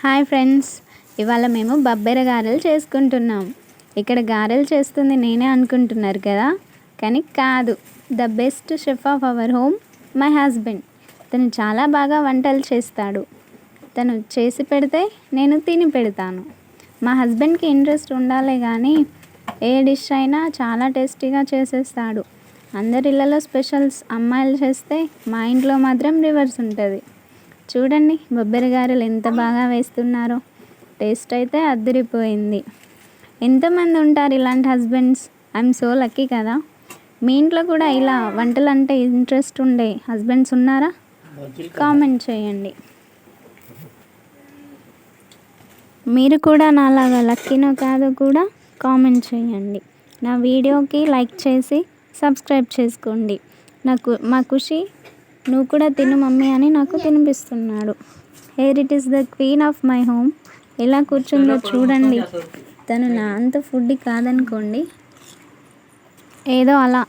Hi friends, ఇవాళ మేము బబ్బెర గారెలు చేసుకుంటున్నాం. ఇక్కడ గారెలు చేస్తుంది నేనే అనుకుంటున్నారు కదా, కానీ కాదు. The best chef of our home my husband. తను చాలా బాగా వంటలు చేస్తాడు. తను చేసి పెడితే నేను తిని పెడతాను. మా హస్బెండ్కి ఇంట్రెస్ట్ ఉండాలే కానీ ఏ డిష్ అయినా చాలా టేస్టీగా చేసేస్తాడు. అందరి ఇళ్ళలో స్పెషల్స్ అమ్మాయిలు చేస్తే మా ఇంట్లో మాత్రం రివర్స్ ఉంటుంది. చూడండి బొబ్బెర గారెలు ఎంత బాగా వేస్తున్నారో. టేస్ట్ అయితే అదిరిపోయింది. ఎంతమంది ఉంటారు ఇలాంటి హస్బెండ్స్? ఐఎమ్ సో లక్కీ కదా. మీ ఇంట్లో కూడా ఇలా వంటలు అంటే ఇంట్రెస్ట్ ఉండే హస్బెండ్స్ ఉన్నారా? కామెంట్ చేయండి. మీరు కూడా నాలాగా లక్కీనో కాదో కూడా కామెంట్ చేయండి. నా వీడియోకి లైక్ చేసి సబ్స్క్రైబ్ చేసుకోండి. మా ఖుషి నువ్వు కూడా తిను మమ్మీ అని నాకు తినిపిస్తున్నాడు. Here it is the queen of my home. ఎలా కూర్చుందో చూడండి. తను నా అంత ఫుడ్ కాదనుకోండి, ఏదో అలా